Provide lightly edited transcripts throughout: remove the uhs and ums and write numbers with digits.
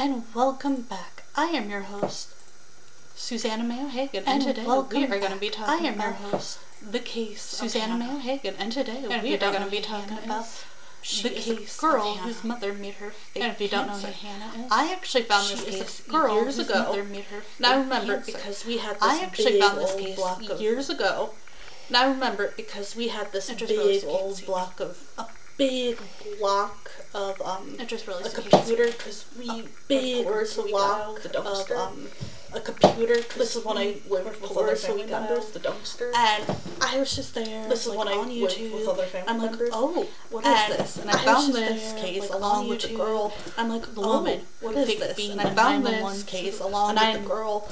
And welcome back. I am your host, Susanna Mayo Hagen, and today we are going to be talking about the case Susanna Mayo Hagen, and today we are going to be talking about the case girl whose mother made her fake. And if you don't know who Hannah is, I actually found this case years ago. Now remember, because we had this years ago. Now remember, because we had this big old block of a computer, because we big block of a computer. This is when I lived with other family members, the dumpster. And I was just there. This is when I lived with other family members. Oh, what is this? And I found this case along with the girl. I'm like, the woman. What is this? And I found this case along with the girl,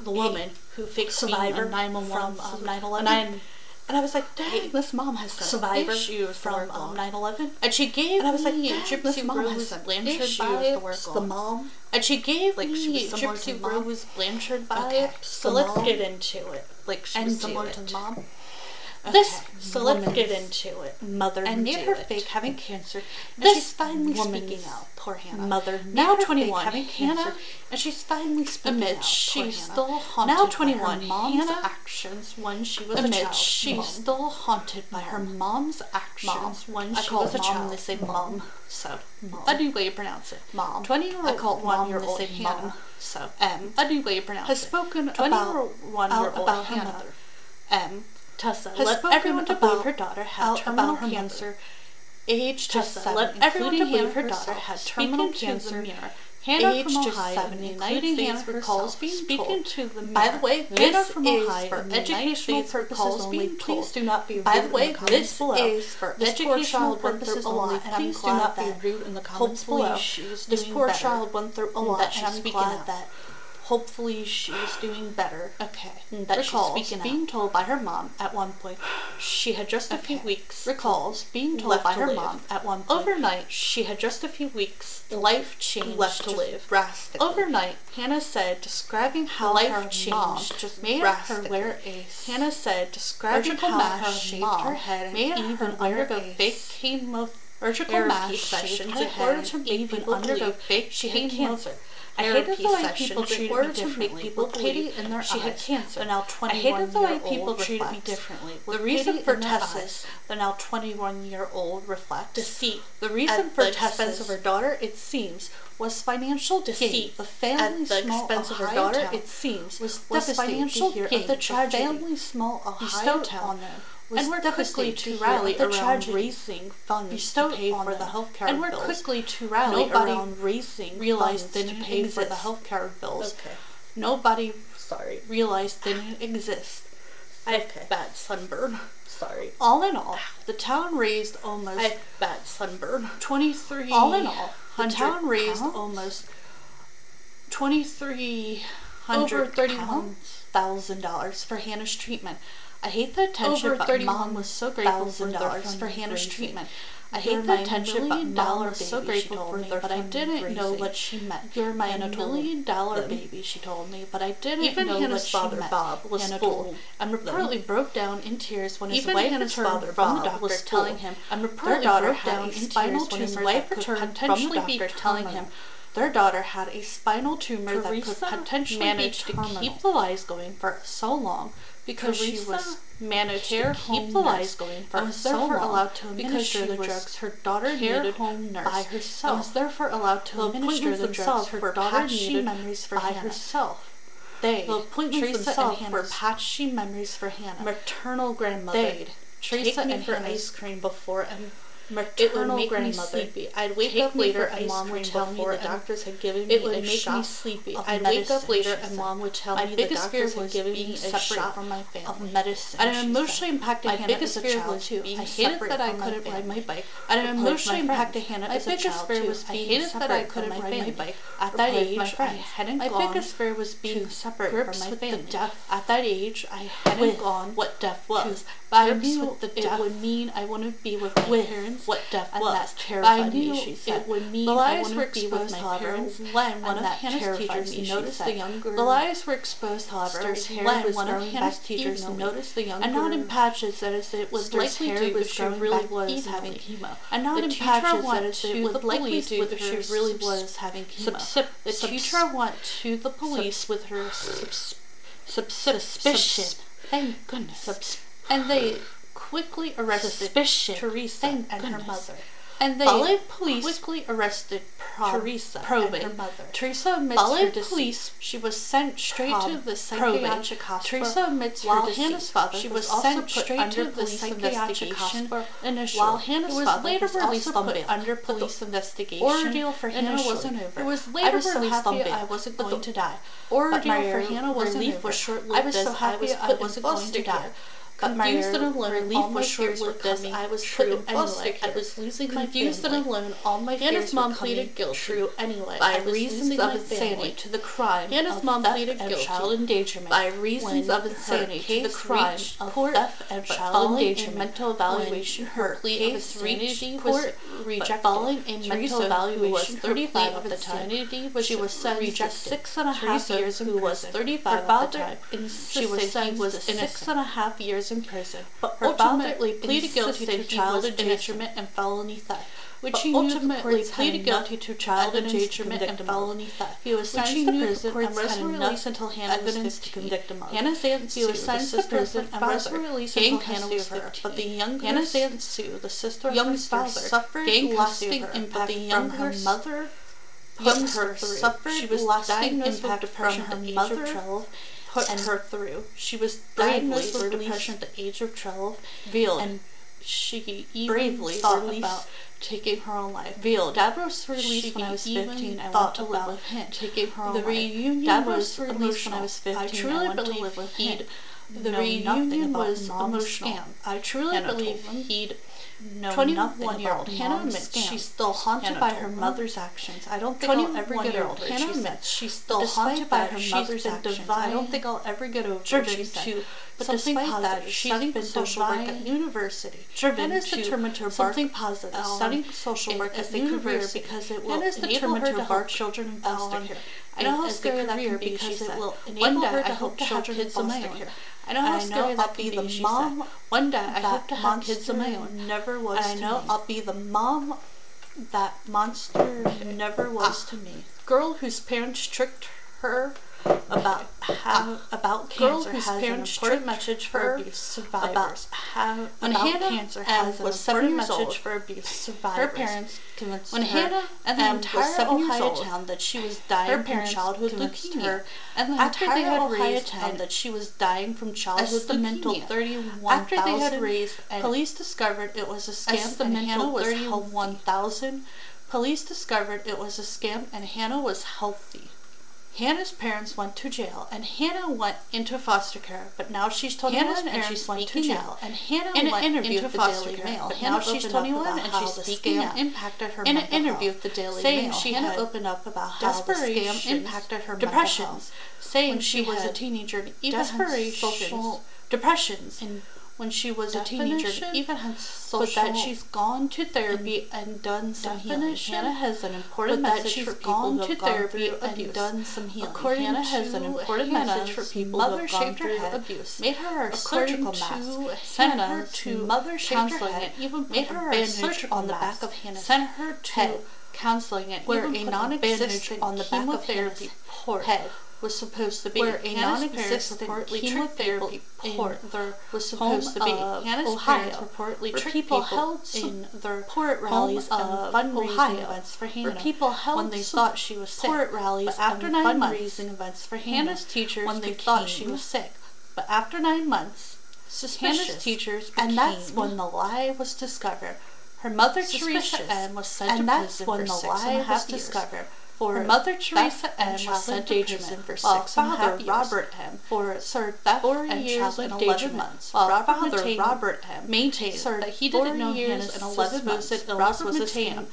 the woman who faked survivor from 9/11. And I was like, dang, this mom has survivor issues from 9/11. And she gave me Gypsy Rose Blanchard bias, the mom. And she gave me Gypsy Rose Blanchard bias. So let's get into it. Like, she was similar to the mom. So let's get into it. Mother and made her fake having cancer. This finally speaking out. Poor Hannah. Mother now 21 having cancer, and she's finally speaking out. She's still haunted. Now 21. Mom's actions when she was a child. She's still haunted by her mom's actions when she was a child. They say mom. So a new way you pronounce it. Mom. 20-year-old 1-year-old Hannah. So a new way you pronounce it. Has spoken about 1-year-old Hannah. Tessa let everyone to believe her daughter had terminal cancer. Aged just 7, let everyone to believe her daughter had terminal cancer. Hannah from Ohio, including Hannah recalls being told. By the way, this is for educational purposes only. Please do not be rude. By the way, this is for educational purposes only. Please do not be rude in the comments below. This poor child went through a lot, and I'm glad that. Hopefully she's doing better. Okay. That recalls being told by her mom at one point she had just a few weeks. Recalls being told by her mom at one point overnight she had just a few weeks. Life changed left to live drastically. Overnight, Hannah said, describing how life changed just made her wear a. Hannah said, describing how her mom her head and made even undergo fake chemotherapy sessions in order to make people believe she had cancer. I hated the way people treated me differently. People believed in their she had cancer. The now 21-year-old treated me differently. The reason for Tessa's, the now 21-year-old reflects deceit. The reason for Tessa's of her daughter, it seems, was financial deceit. The family's small expense of her daughter, it seems, was financial gain. The family small Ohio town and we're quickly to rally around raising funds to pay for the healthcare bills. And we're quickly to rally around raising realized didn't pay for the healthcare bills. Okay. Nobody realized didn't exist. I have bad sunburn. Sorry. All in all, the town raised almost. I have bad sunburn. 23. All in all, the town raised almost $2,331,000 for Hannah's treatment. I hate the attention, but Mom was so grateful for $1,000 for Hannah's treatment. I hate the attention, but Mom was so grateful for me, but I didn't know what she meant. You're my $1 million baby, she told me, but I didn't know what she meant. Even Hannah's father, Bob, was full, and reportedly broke down in tears when his wife returned from the doctor telling him their daughter had a spinal tumor that could potentially be telling him their daughter had a spinal tumor that could potentially manage to keep the lies going for so long. Because she was managed to keep the lies going for so long, allowed to administer the drugs her daughter needed by herself. Was therefore allowed to administer the drugs her daughter needed by herself. The appointments themselves were patchy memories for Hannah. Maternal grandmother. Teresa and her ice cream before and it would make me sleepy. I'd wake up later and Mom would tell me the doctors had given me a shot. It would make me sleepy. I'd wake up later and Mom would tell me the doctors had given me a shot from my family of medicine. And an emotionally impacted Hannah as a child too. I hated that I couldn't ride my bike. And an emotionally impacted Hannah as a child too. I hated that I couldn't ride my bike. At that age, I hadn't gone. My biggest fear was being separate from my family. At that age, I hadn't gone what death was. But I knew it would mean I wouldn't be with my parents what death and was. That terrified me, she said. It would mean the lies I were be with exposed, my however, parents. when one of Hannah's teachers noticed the younger the lies were exposed, however, when one of Hannah's teachers noticed the younger, and not in patches, that is, it was likely due to she really was having chemo, and not in patches, that is, it was likely due to she really was having chemo. The teacher went to the police with her suspicion. Thank goodness. And they quickly arrested Teresa and her mother. And they quickly arrested Teresa and her mother. Teresa admits her deceit. She was sent straight to the psychiatric hospital. Teresa admits her deceit. Hannah's father she was sent straight to the psychiatric hospital initially. While Hannah's father later released put under police investigation. Ordeal for Hannah wasn't over. It was later released I wasn't going to die. Ordeal for Hannah wasn't over. I was so happy I wasn't going to die. Confused and alone, relief was short-lived as I was true anyway. I was losing my confused and alone, all my fears were coming true anyway. By reasons of insanity to the crime Hannah's mom pleaded guilty. Child endangerment. By reasons of insanity to the crime of theft and child endangerment. Mental evaluation. Her plea of insanity was rejected. Following a mental evaluation, 35 at the time. She was sentenced to 6.5 years in prison. 35 at the time. She was sentenced to 6.5 years in prison, but ultimately pleaded guilty to child endangerment and felony theft, which he ultimately pleaded guilty to child endangerment and felony theft. He was sentenced to prison and was released until Hannah was 15. Hannah's aunt Sue, the sister and was released until Hannah was 15. But the younger Hannah's aunt Sue, the sister of her father, suffered lasting impact from her mother. She was diagnosed with depression at the age of 12. Put her through. She was diagnosed with depression at the age of 12, and she bravely thought about taking her own life. Dad was released when I was 15. I want to live with him. Taking her own life. The reunion Dad was released when I was 15. I truly believe with him. The reunion was emotional. I truly believe he'd know 21-year-old Hannah admits she's still haunted by her mother's actions. I don't think I'll ever get over it. Hannah admits she's still haunted by her mother's actions. I don't think I'll ever get over it. She said. But despite that, she's studying social work at university. Hannah's determined to something positive. Studying social work at the university because it will enable her to help children in foster care. I know how scary that can be because it will enable her to help children in foster care. I know how scary that can be, she said. One day I hope to have kids of my own. Never was to me. I know I'll be the mom that monster never was to me. Girl whose parents tricked her about cancer has an important message for abuse survivors. When Hannah cancer has an important message for abuse survivors. Her parents convinced when Hannah and the entire Ohio town that she was dying from childhood leukemia. And after they had raised town that she was dying from childhood leukemia. 31,000. After they had raised, police discovered it was a scam and Hannah was 31,000. Police discovered it was a scam and Hannah was healthy. Hannah's parents went to jail, and Hannah went into foster care, but now she's 21 and she's went to jail. And Hannah went into foster care, but now she's 21 and she's speaking out. Impacted her in an interview with the Daily Mail, Hannah opened up about how the scam impacted her depressions, saying she was a teenager and even had social depressions. When she was a teenager, even had social, but that she's gone to therapy and done some healing. Hannah has an important message for people who have gone through and done some healing. Hannah has an important message for people who have gone through abuse. Made her a surgical mask. Sent her to mother counseling and even made her a surgical on the back of Hannah's head. Sent her to counseling and where a non-existent on the back of Hannah's head was supposed to be where a non-existent chemotherapy port was supposed to be. Hannah's parents reportedly tricked people held in their port rallies and fundraising events for Hannah. Where people held when they thought she was sick. Port rallies and fundraising events for Hannah's teachers when they thought she was sick. But after 9 months, Hannah's teachers became, and that's when the lie was discovered. Her mother Teresa M was sent to prison for 6.5 years. Her mother Teresa M was sent to prison for 6.5 years. Robert M for served theft and child in 11 months. While father Robert M maintained that he didn't know Hannah's supposed illness was a scam.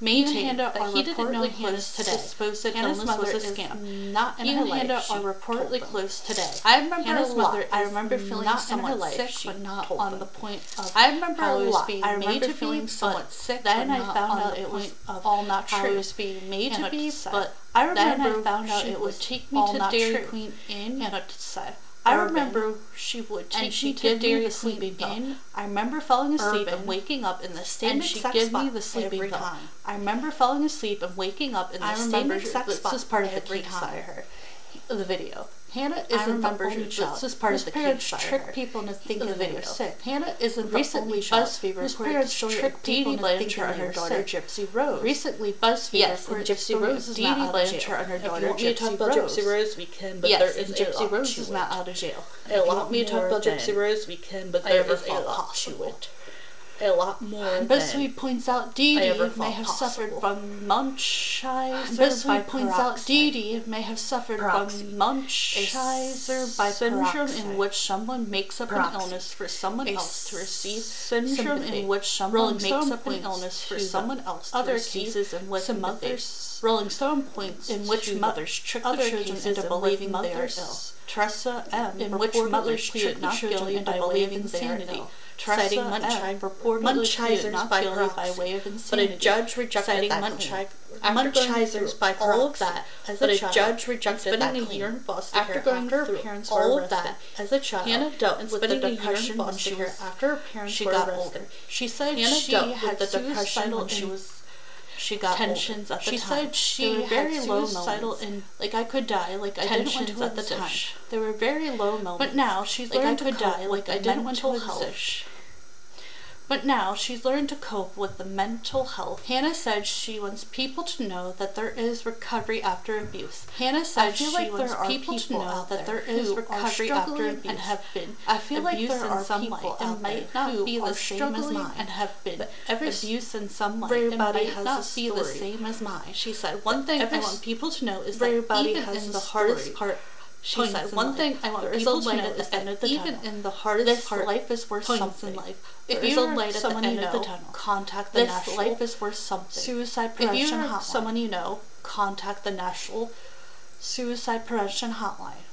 maintained that he didn't know Hannah's supposed illness was a scam. Not in her life. Hannah are reportedly close today. I remember Hannah's mother. I remember feeling somewhat sick, but not on the point of. I remember a lot. I remember feeling somewhat sick. Then I found out it was all not true. It was being made to be, but I remember found out it would take me to Dairy Queen Inn. Hannah said. I remember she would take me to Dairy Queen Inn. I remember falling asleep and waking up in the same exact spot every time. I remember falling asleep and waking up in the same exact spot. This is part of the case I heard. The video. Hannah isn't the only child. This is part of the case trick people into thinking the video sick. Hannah isn't recently BuzzFeed reported tricked Dee Dee Blanchard and her daughter Gypsy Rose. Recently BuzzFeed reported Gypsy Rose is not out of jail. And her daughter Gypsy Rose. We can, but there is Gypsy Rose is not out of jail. If you want me to talk about Gypsy Rose, we can, but there is a lot to it. A lot more. BuzzFeed points out Dee Dee may have suffered from Munchausen. BuzzFeed points out Dee Dee may have suffered from Munchausen by syndrome in which someone makes up an illness for someone else to receive syndrome in which someone makes up an illness for someone else to other cases in which mothers Rolling Stone points in which mothers trick other children into believing they are ill. Teresa M. in which mothers trick the children into believing they are ill. Citing Munchausen's by way of insanity. But a judge rejected that claim. Munchausen's by all of that as a child. But a judge rejected that claim. After going through her parents all of that as a child, Hannah dealt with the depression when she was after her parents got older. She said she had the depression when she got tensions older. At the time. She said she had very low suicidal and like I could die, like I didn't want to at the time. There were very low moments. But now she's learned to die, like I didn't want to exist. But now she's learned to cope with the mental health. Hannah said she wants people to know that there is recovery after abuse. Hannah said she wants people to know that there is recovery after abuse and have been. I feel like there are some people and might not be the same as mine and have been. Every abuse in some way everybody has not be the same as mine. She said one thing I want people to know is that everybody has the hardest part. She said, one thing I want people to know is that even in the hardest part, life is worth something in life. If you're light at the end of the tunnel, contact the National. Life is worth something. Suicide Prevention Hotline. If you're someone you know, contact the National Suicide Prevention Hotline.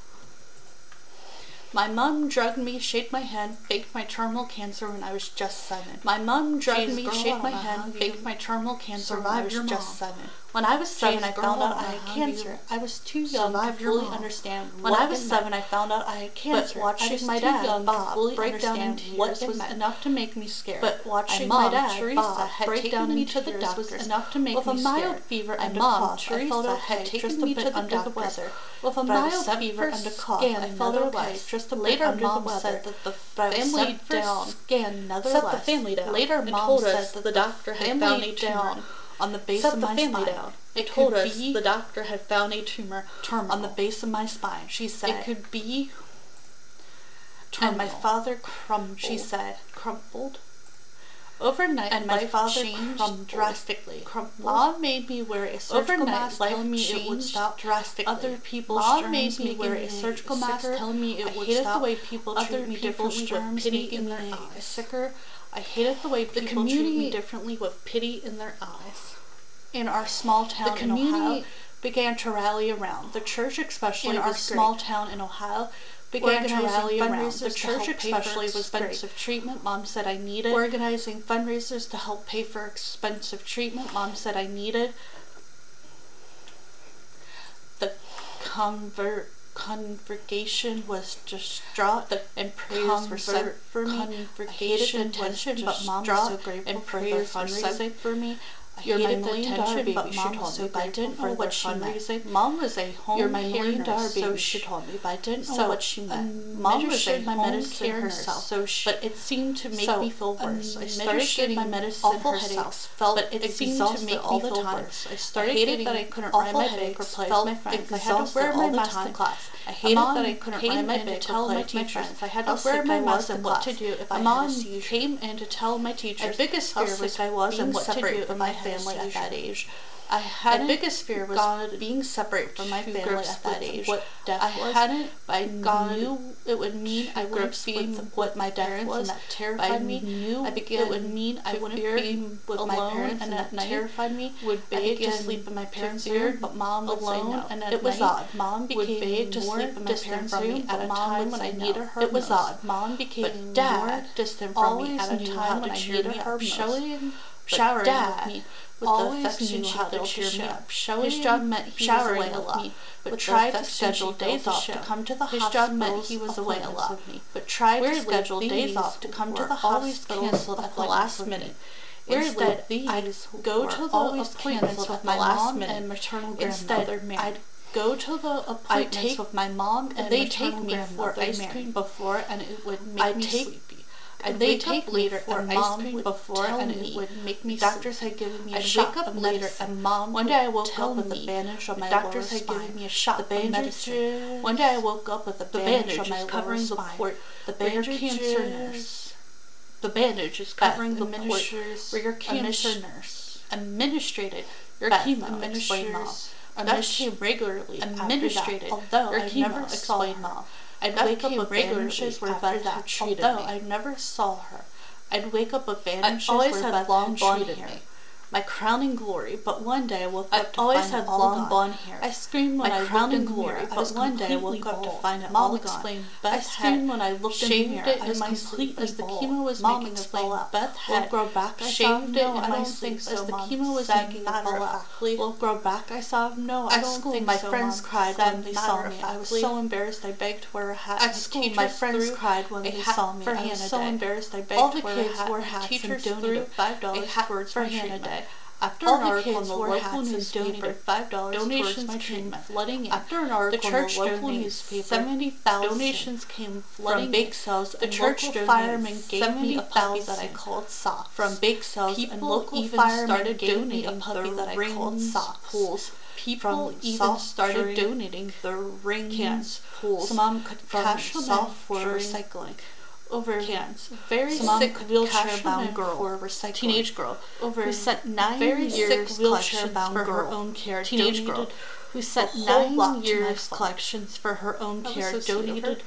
My mom drugged me, shaped my hand, faked my terminal cancer when I was just 7. My mom drugged me, shaped my hand, faked my terminal cancer when I was just 7. When I was 7, I found out I had cancer. I was too young to fully understand. When I was 7, I found out I had cancer. But watching my dad, Bob, break down in tears was enough to make me scared. But watching my dad, Teresa, had taken me to the doctor was enough to make me scared. With a mild fever and a cough, Teresa had taken me to the doctor. With a mild fever and a cough, I felt okay. Just later, Mom said that the family down. Set the family down. Later, Mom said that the doctor had found a tumor on the base of my spine. It told us the doctor had found a tumor on the base of my spine. She said it could be terminal. And my father crumbled. She said crumpled. Overnight, and my father changed drastically. Mom made me wear a surgical mask, telling me it would stop drastically. Other people's Mom made me wear a surgical mask, telling me it would stop. The way people treat me differently with pity in their eyes. Sicker. I hated the way people treat me differently with pity in their eyes. In our small town in Ohio, began to rally around. The church, especially in our small town in Ohio, began to rally around. The church, especially, was expensive treatment. Mom said I needed. Organizing fundraisers to help pay for expensive treatment. Mom said I needed. The congregation was distraught and prayers were sent for me. I hated attention, but Mom was so grateful for their fundraising for me. You're my $1,000,000 baby, but Mom was so I didn't know what she meant. Mom was a home care nurse, so she told me, but I didn't know what she meant. Mom was a home care nurse, but it seemed to make me feel worse. I started getting my medicine herself, but it seemed to make me feel worse. I started hated that I couldn't ride my bike or play with my friends. I had to wear my mask to class. I hated that I couldn't ride my bike or play with my friends. I had to wear my mask and what to do if I had a seizure. Came in to tell my teachers my biggest fear was I was and what to do if I had family at that age. My biggest fear was being separate from my family at that age. What death was. I knew it would mean I wouldn't be with my parents, and that terrified me. I began it would mean I wouldn't be with my parents, and that terrified me. Would beg to sleep in my parents' room, but Mom would say no. And it was odd. Mom became beg to sleep in my parents' room at a time when I needed her. It was odd. Mom became more distant from me at a time when I needed her most. Showering with me with the affection she felt to cheer me up. His job meant he was away a lot, but tried to schedule days off to come to the hospital. His job meant he was away a lot, but tried to schedule days off to come to the hospital canceled at the last minute. Instead, I'd go to the appointments with my mom and maternal grandmother. I'd go to the appointments with my mom and they take me for ice cream before, and it would make me sleepy. They take later for ice cream before, and it would make me. Doctors had given me a shot of later, and Mom. One day I woke up with a bandage on my lower spine. Doctors had given me a shot of medicine. One day I woke up with a bandage on my lower spine. The bandage cancer nurse. The bandage is covering the port where your cancer nurse administrated your chemo. Explained Mom. That came regularly administrated. Although I never saw Mom. I'd wake up with bandages where Beth had treated me. Although I never saw her, I'd wake up with bandages where Beth had treated me. My crowning glory, but one day I woke up to find it all gone. Blonde hair. I screamed when I looked in the mirror, but one day I woke up to find it all gone. I screamed when I looked in the mirror. I was completely as the chemo was making us fall out. Beth had grow back. I shaved it in my sleep as the chemo was making it fall out. Will grow back. I saw no. I don't think my friends cried when they saw me. I was so embarrassed. I begged to wear a hat. At school, my friends cried when they saw me. I was so embarrassed. I begged to wear a hat. All the kids wore hats and donated $5 towards my treatment. After an article in the local newspaper, $5 donations my treatment flooding in. After an article in the local newspaper, 70,000 donations came flooding from bake sales. The church firemen gave me a puppy that I called Soft. From bake sales, and local firemen started donating a puppy that I called Soft. Pools. People even started donating the ring cans, pools. Mom could cash them for recycling. Over cans. Very sick wheelchair-bound girl, teenage girl, who sent 9 years wheelchair-bound for her own care. Teenage girl, who sent 9 years collections for her own care. Donated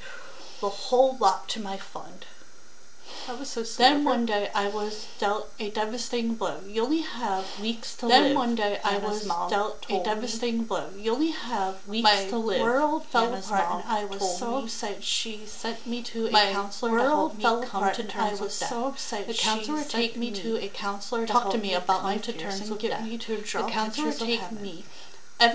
the whole lot to my fund. That was so sweet. Then one day I was dealt a devastating blow. You only have weeks to live. Then one day I was dealt a devastating blow. You only have weeks to live. My world fell apart, and I was so upset. She sent me to a counselor to help me come to terms with death. I was so upset. The counselor would take me to a counselor to talk to me about my fears and get me to draw. The counselor would take me.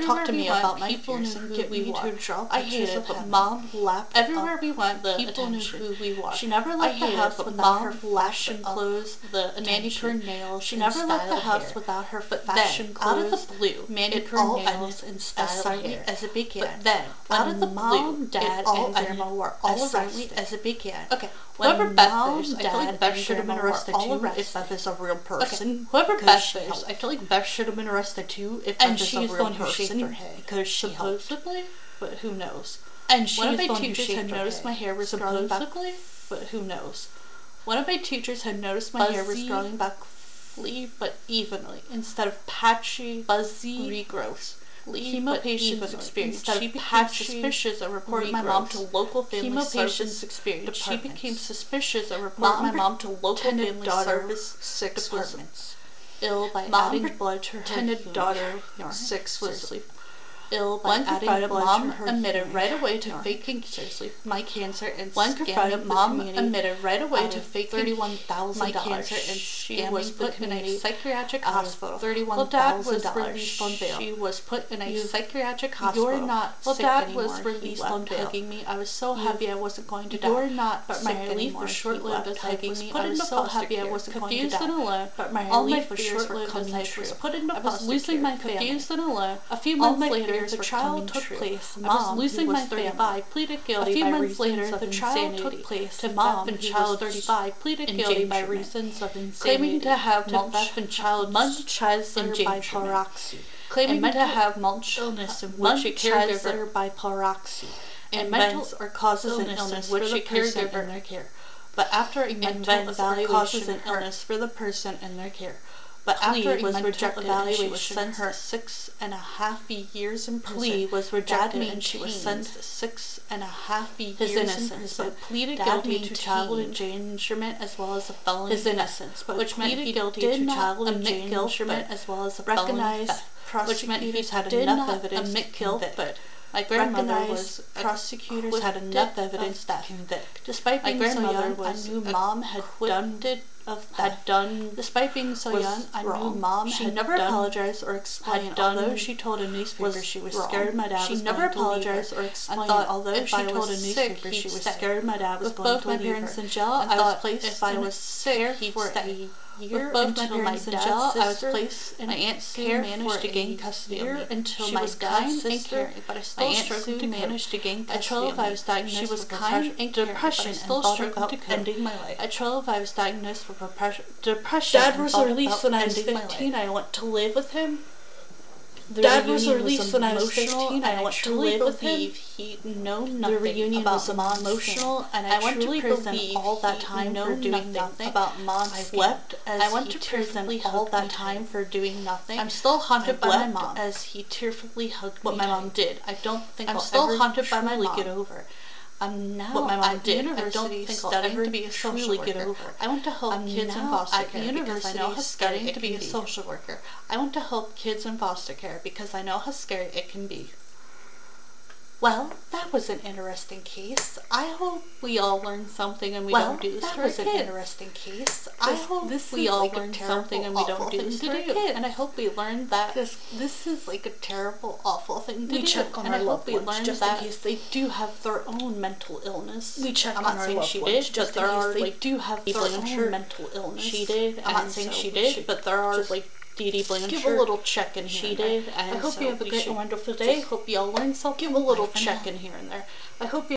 Talk to me about my fears and get me to draw. I hated it, but Mom lapped everywhere we went. The people knew who we were. She never left the house without her fashion clothes, the manicured nails. She never left the house without her fashion clothes, out of the blue, manicured nails, and style hair. As it began. But then, out of the blue, Dad and Grandma were all arrested. As it began. Okay. Whoever Beth is, I feel like Beth should have been arrested too if Beth is a real person. Whoever Beth is, I feel like Beth should have been arrested too if Beth is a real person. Because she supposedly, but who knows? And one of my teachers had noticed my hair was growing back, but who knows? One of my teachers had noticed my hair was growing back flee, but evenly, instead of patchy, fuzzy regrowths. Chemo patients experienced. She became suspicious and reported my mom to local family service departments. She became suspicious and reported my mom to local family service departments. Ill by adding blood to her daughter. 6 was ill by adding blood to her. Admitted right away to faking my cancer and scamming Mom admitted right away to faking $31,000 cancer and she was put in a psychiatric hospital. $31,000. Dad was released on bail. She was put in a psychiatric hospital. You're not sick anymore. Dad was released on bail. Hugging me. I was so happy I wasn't going to die. You're not but my relief was short-lived as hugging me. I was so happy I wasn't going to die. Confused and alone, but my relief was short-lived as I was put into foster care. I was losing my family. Confused and alone. A few months later, the trial took place. Mom, who was 35, pleaded guilty. A few months later, the trial took place. Mom, who was 35, pleaded guilty by reasons of insanity, claiming to have Munch and child bipolarexia, claiming to have Munch illness in which a caregiver bipolarexia, and mental or causes an illness which a caregiver in their care. But after a mental evaluation causes an illness for the person in their care. But after it was rejected, evaluation, she was sentenced to 6.5 years in prison. Plea was rejected, and she was sentenced to 6.5 years his innocence, but pleaded guilty to child endangerment as well as a felony. His innocence, but which meant he guilty to child endangerment as well as a felony theft, which meant he's had enough evidence to convict. But my grandmother was prosecutors had enough evidence to convict. Despite being so young, I knew mom had done. Despite being so young, I knew mom had never apologized or explained. Although she told a newspaper she was scared my dad was going to leave her. She never apologized or explained. Although she told a newspaper she was scared my dad was going to leave her. With both my parents in jail, I was placed. If I was sick for a year with both my parents in jail, I was placed in my aunt's care managed to gain custody of me until my dad's sister. But I still struggled to manage to gain custody of me. I was diagnosed she was kind and depression and still struggled to ending my life. At 12, I was diagnosed with depression. Dad was released when I was 15. I went to live with him. Dad was released when I was 15, and I went to live with him. He'd known nothing. The reunion was emotional, and I went to prison all that time for doing nothing about Mom. I went to prison all that time for doing nothing. I'm still haunted by my mom as he tearfully hugged what my mom did. I don't think I'm still haunted by my mom. Get over. I'm now what my mom did. I don't think I'll ever be a social worker. Get over. I want to help kids in foster care because I know how scary it can be a social worker. I want to help kids in foster care because I know how scary it can be. Well, that was an interesting case. I hope we all learned something and we don't do this to our kids. That was an interesting case. I hope we all learned something and we don't do this to our kids. And I hope we learned that this is like a terrible, awful thing to do. We check on our loved ones just in case they do have their own mental illness. We check on our loved ones just in case they do have their own mental illness. She did. I'm not saying she did, but there are like Dee Blanchard. Give a little check in here. She did. And I hope you have a great and wonderful day. Hope you all learned something. Give a little check in here and there. I hope you